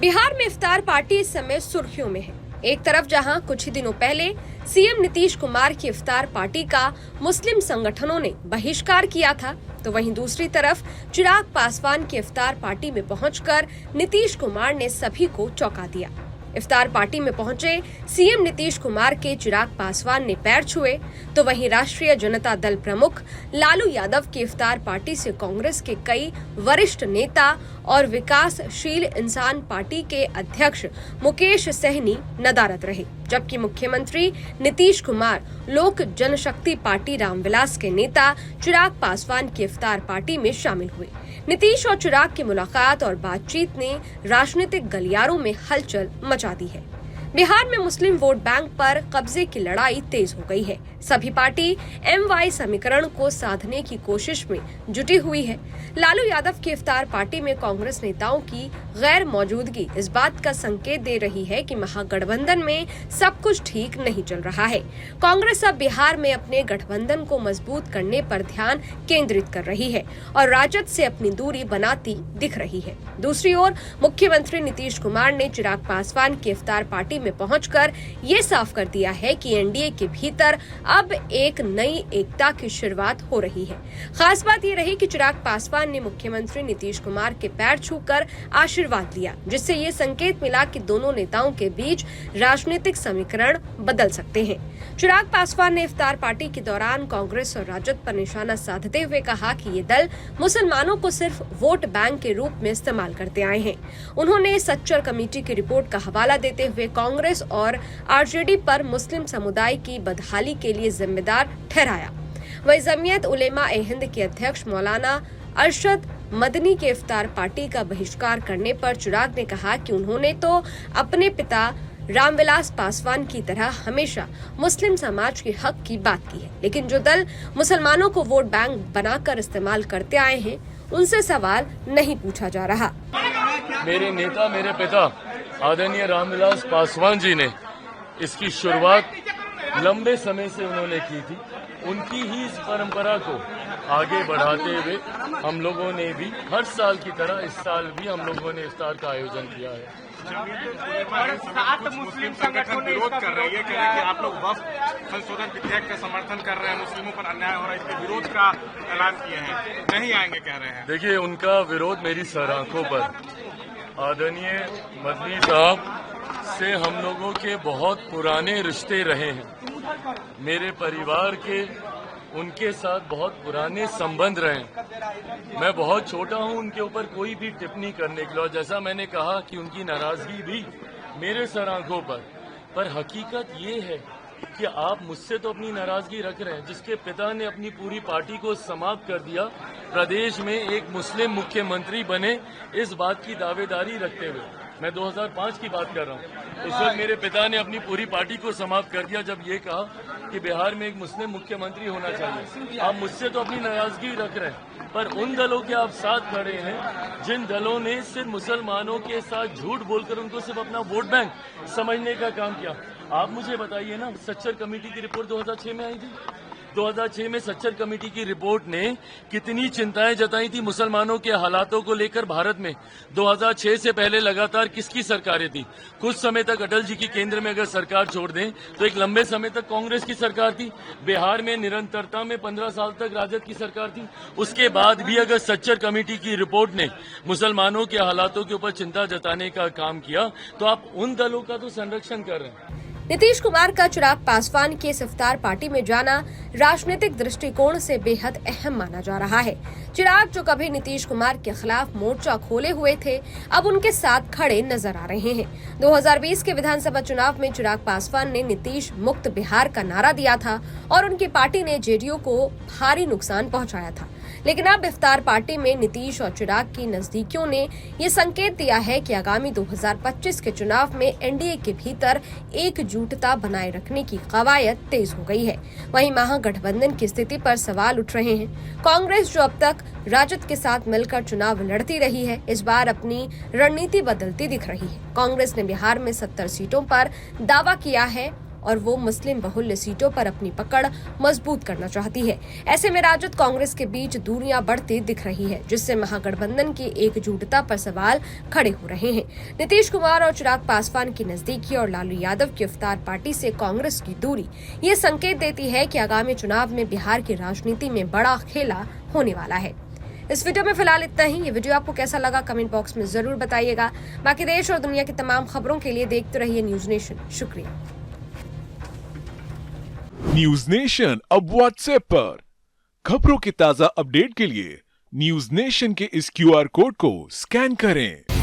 बिहार में इफ्तार पार्टी इस समय सुर्खियों में है। एक तरफ जहां कुछ ही दिनों पहले सीएम नीतीश कुमार की इफ्तार पार्टी का मुस्लिम संगठनों ने बहिष्कार किया था, तो वहीं दूसरी तरफ चिराग पासवान की इफ्तार पार्टी में पहुंचकर नीतीश कुमार ने सभी को चौंका दिया। इफ्तार पार्टी में पहुंचे सीएम नीतीश कुमार के चिराग पासवान ने पैर छुए, तो वहीं राष्ट्रीय जनता दल प्रमुख लालू यादव की इफ्तार पार्टी से कांग्रेस के कई वरिष्ठ नेता और विकासशील इंसान पार्टी के अध्यक्ष मुकेश सहनी नदारद रहे, जबकि मुख्यमंत्री नीतीश कुमार लोक जनशक्ति पार्टी रामविलास के नेता चिराग पासवान की इफ्तार पार्टी में शामिल हुए। नीतीश और चिराग की मुलाकात और बातचीत ने राजनीतिक गलियारों में हलचल मचा दी है। बिहार में मुस्लिम वोट बैंक पर कब्जे की लड़ाई तेज हो गई है। सभी पार्टी एमवाई समीकरण को साधने की कोशिश में जुटी हुई है। लालू यादव की इफ्तार पार्टी में कांग्रेस नेताओं की गैर मौजूदगी इस बात का संकेत दे रही है कि महागठबंधन में सब कुछ ठीक नहीं चल रहा है। कांग्रेस अब बिहार में अपने गठबंधन को मजबूत करने पर ध्यान केंद्रित कर रही है और राजद से अपनी दूरी बनाती दिख रही है। दूसरी ओर मुख्यमंत्री नीतीश कुमार ने चिराग पासवान की इफ्तार पार्टी में पहुंचकर ये साफ कर दिया है कि एनडीए के भीतर अब एक नई एकता की शुरुआत हो रही है। खास बात ये रही कि चिराग पासवान ने मुख्यमंत्री नीतीश कुमार के पैर छूकर आशीर्वाद लिया, जिससे ये संकेत मिला कि दोनों नेताओं के बीच राजनीतिक समीकरण बदल सकते हैं। चिराग पासवान ने इफ्तार पार्टी के दौरान कांग्रेस और राजद पर निशाना साधते हुए कहा कि ये दल मुसलमानों को सिर्फ वोट बैंक के रूप में इस्तेमाल करते आए हैं। उन्होंने सच्चर कमेटी की रिपोर्ट का हवाला देते हुए कांग्रेस और आरजेडी पर मुस्लिम समुदाय की बदहाली के लिए जिम्मेदार ठहराया। वहीं जमीयत उलेमा ए हिंद के अध्यक्ष मौलाना अरशद मदनी के इफ्तार पार्टी का बहिष्कार करने पर चिराग ने कहा कि उन्होंने तो अपने पिता रामविलास पासवान की तरह हमेशा मुस्लिम समाज के हक की बात की है, लेकिन जो दल मुसलमानों को वोट बैंक बनाकर इस्तेमाल करते आए हैं, उनसे सवाल नहीं पूछा जा रहा। मेरे नेता, मेरे पिता आदरणीय रामविलास पासवान जी ने इसकी शुरुआत लंबे समय से उन्होंने की थी। उनकी ही इस परंपरा को आगे बढ़ाते हुए हम लोगों ने भी हर साल की तरह इस साल भी हम लोगों ने इफ्तार का आयोजन किया है। कुछ मुस्लिम संगठन विरोध कर रही है, कह रहे हैं कि आप लोग वक्फ संशोधन विधेयक का समर्थन कर रहे हैं, मुस्लिमों पर अन्याय हो रहा है, इसके विरोध का ऐलान किए हैं, नहीं आएंगे कह रहे हैं। देखिए, उनका विरोध मेरी सराखों पर। आदरणीय मदनी साहब से हम लोगों के बहुत पुराने रिश्ते रहे हैं। मेरे परिवार के उनके साथ बहुत पुराने संबंध रहे। मैं बहुत छोटा हूं उनके ऊपर कोई भी टिप्पणी करने के लिए, और जैसा मैंने कहा कि उनकी नाराजगी भी मेरे सर आंखों पर हकीकत ये है कि आप मुझसे तो अपनी नाराजगी रख रहे हैं, जिसके पिता ने अपनी पूरी पार्टी को समाप्त कर दिया, प्रदेश में एक मुस्लिम मुख्यमंत्री बने, इस बात की दावेदारी रखते हुए। मैं 2005 की बात कर रहा हूँ। उस वक्त मेरे पिता ने अपनी पूरी पार्टी को समाप्त कर दिया जब ये कहा कि बिहार में एक मुस्लिम मुख्यमंत्री होना चाहिए। आप मुझसे तो अपनी नाराजगी रख रहे हैं, पर उन दलों के आप साथ खड़े हैं जिन दलों ने सिर्फ मुसलमानों के साथ झूठ बोलकर उनको सिर्फ अपना वोट बैंक समझने का काम किया। आप मुझे बताइए ना, सच्चर कमेटी की रिपोर्ट 2006 में आई थी। 2006 में सच्चर कमेटी की रिपोर्ट ने कितनी चिंताएं जताई थी मुसलमानों के हालातों को लेकर भारत में। 2006 से पहले लगातार किसकी सरकारें थी? कुछ समय तक अटल जी की केंद्र में अगर सरकार छोड़ दें तो एक लंबे समय तक कांग्रेस की सरकार थी। बिहार में निरंतरता में 15 साल तक राजद की सरकार थी। उसके बाद भी अगर सच्चर कमेटी की रिपोर्ट ने मुसलमानों के हालातों के ऊपर चिंता जताने का काम किया, तो आप उन दलों का तो संरक्षण कर रहे हैं। नीतीश कुमार का चिराग पासवान की इस इफ्तार पार्टी में जाना राजनीतिक दृष्टिकोण से बेहद अहम माना जा रहा है। चिराग, जो कभी नीतीश कुमार के खिलाफ मोर्चा खोले हुए थे, अब उनके साथ खड़े नजर आ रहे हैं। 2020 के विधानसभा चुनाव में चिराग पासवान ने नीतीश मुक्त बिहार का नारा दिया था और उनकी पार्टी ने जेडीयू को भारी नुकसान पहुंचाया था, लेकिन अब इफ्तार पार्टी में नीतीश और चिराग की नजदीकियों ने ये संकेत दिया है कि आगामी 2025 के चुनाव में एनडीए के भीतर एकजुटता बनाए रखने की कवायद तेज हो गई है। वहीं महागठबंधन की स्थिति पर सवाल उठ रहे हैं। कांग्रेस, जो अब तक राजद के साथ मिलकर चुनाव लड़ती रही है, इस बार अपनी रणनीति बदलती दिख रही है। कांग्रेस ने बिहार में 70 सीटों पर दावा किया है और वो मुस्लिम बहुल्य सीटों पर अपनी पकड़ मजबूत करना चाहती है। ऐसे में राजद कांग्रेस के बीच दूरियां बढ़ती दिख रही है, जिससे महागठबंधन की एकजुटता पर सवाल खड़े हो रहे हैं। नीतीश कुमार और चिराग पासवान की नजदीकी और लालू यादव की इफ्तार पार्टी से कांग्रेस की दूरी ये संकेत देती है कि आगामी चुनाव में बिहार की राजनीति में बड़ा खेला होने वाला है। इस वीडियो में फिलहाल इतना ही। ये वीडियो आपको कैसा लगा कमेंट बॉक्स में जरूर बताइएगा। बाकी देश और दुनिया की तमाम खबरों के लिए देखते रहिए न्यूज नेशन। शुक्रिया। न्यूज नेशन अब व्हाट्सएप पर खबरों के ताजा अपडेट के लिए न्यूज नेशन के इस QR कोड को स्कैन करें।